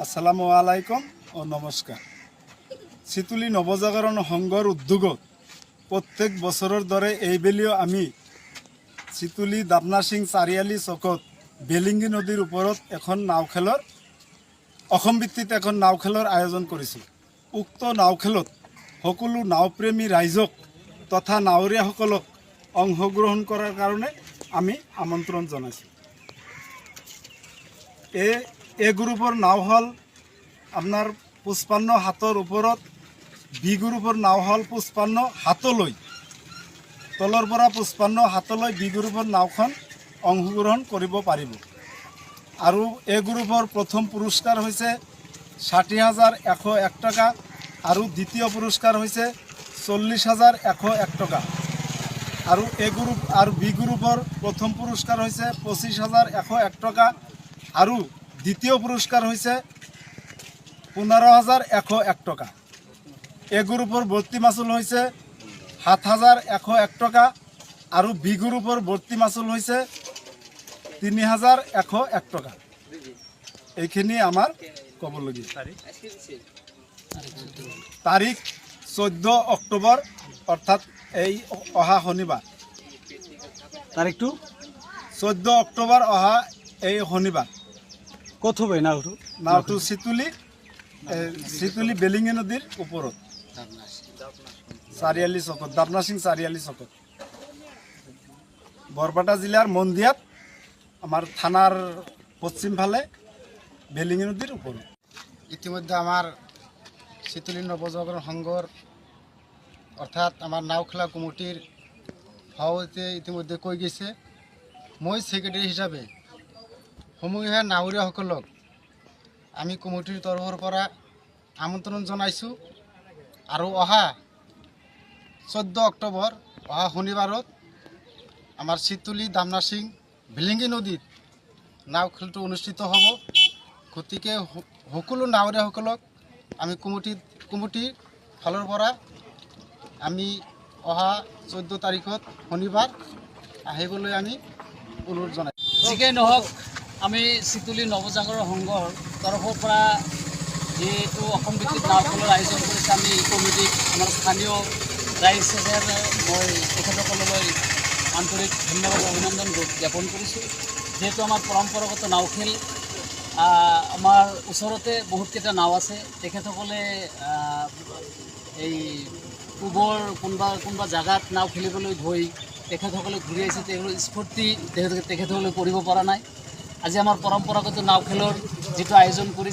আসসালামু আলাইকুম ও নমস্কাৰ। চিতুলি নবজাগৰণ সংঘৰ উদ্যোগত প্ৰত্যেক বছৰৰ দৰে এইবেলিও আমি চিতুলি দাপনা সিং চাৰিআলি চকত বেলিঙ্গি নদীৰ ওপৰত এখন নাও খেলৰ অসম ভিত্তিত এখন নাও খেলৰ আয়োজন কৰিছোঁ। উক্ত নাও খেলত সকলো নাওপ্ৰেমী ৰাইজক তথা নাৱৰীয়াসকলক অংশগ্ৰহণ কৰাৰ কাৰণে আমি আমন্ত্ৰণ জনাইছোঁ। এই গ্ৰুপৰ নাও হ'ল আপোনাৰ 55 হাতৰ ওপৰত, বি গ্ৰুপৰ নাও হ'ল 55 হাতলৈ, তলৰ পৰা 55 হাতলৈ বি গ্ৰুপৰ নাওখন অংশগ্ৰহণ কৰিব পাৰিব। আৰু এই গ্ৰুপৰ প্ৰথম পুৰস্কাৰ হৈছে 60,101 টকা আৰু দ্বিতীয় পুৰস্কাৰ হৈছে 40,101 টকা। আৰু এই গ্ৰুপ আৰু বি গ্ৰুপৰ প্ৰথম পুৰস্কাৰ হৈছে 25,101 টকা আৰু দ্বিতীয় পুৰস্কাৰ হৈছে 15,101 টকা। এ গ্ৰুপৰ ভৰ্তি মাচুল হৈছে 7,101 টকা আৰু বি গ্ৰুপৰ ভৰ্তি মাচুল হৈছে 3,101 টকা। এইখিনি আমাৰ ক'বলগীয়া। তাৰিখ 14 অক্টোবৰ অৰ্থাৎ এই অহা শনিবাৰ। তাৰিখটো 14 অক্টোবৰ অহা এই শনিবাৰ। ক'ত হ'ব এই নাওটো? নাওটো চিতুলি বেলিঙ্গি নদীৰ ওপৰত চাৰিআলি চকত, দাপনা সিং চাৰিআলি চকত, বৰপেটা জিলাৰ মন্দিয়াত, আমাৰ থানাৰ পশ্চিম ফালে বেলিঙ্গি নদীৰ ওপৰত। ইতিমধ্যে আমাৰ চিতুলি নবজাগৰণ সংঘৰ অৰ্থাৎ আমাৰ নাও খেলা কমিটিৰ সভাপতি ইতিমধ্যে কৈ গৈছে। মই সেক্ৰেটাৰি হিসাবে সমূহীয়া নাৱৰীয়াসকলক আমি কমিটিৰ তৰফৰ পৰা আমন্ত্ৰণ জনাইছোঁ। আৰু অহা 14 অক্টোবৰ অহা শনিবাৰত আমাৰ চিতুলি দামনা সিং বেলিঙ্গি নদীত নাও খেলটো অনুষ্ঠিত হ'ব। গতিকে সকলো নাৱৰীয়াসকলক আমি কমিটিৰ ফালৰ পৰা আমি অহা 14 তাৰিখত শনিবাৰ আহিবলৈ আমি অনুৰোধ জনাই। যিকেই নহওক, আমি চিতুলি নৱজাগৰণ সংঘৰ তৰফৰ পৰা যিটো অসম ভিত্তিক নাও খেলৰ আয়োজন কৰিছে, আমি এই কমিটিক আমাৰ স্থানীয় ৰাইজ হিচাপে মই তেখেতসকললৈ আন্তৰিক ধন্যবাদ অভিনন্দন জ্ঞাপন কৰিছোঁ। যিহেতু আমাৰ পৰম্পৰাগত নাও খেল, আমাৰ ওচৰতে বহুতকেইটা নাও আছে। তেখেতসকলে এই পূবৰ কোনোবা জেগাত নাও খেলিবলৈ গৈ তেখেতসকলে ঘূৰি আহিছে, তেওঁলোকৰ স্ফূৰ্তি তেখেতসকলে কৰিব পৰা নাই। আজি আমাৰ পৰম্পৰাগত নাও খেলৰ যিটো আয়োজন কৰিছে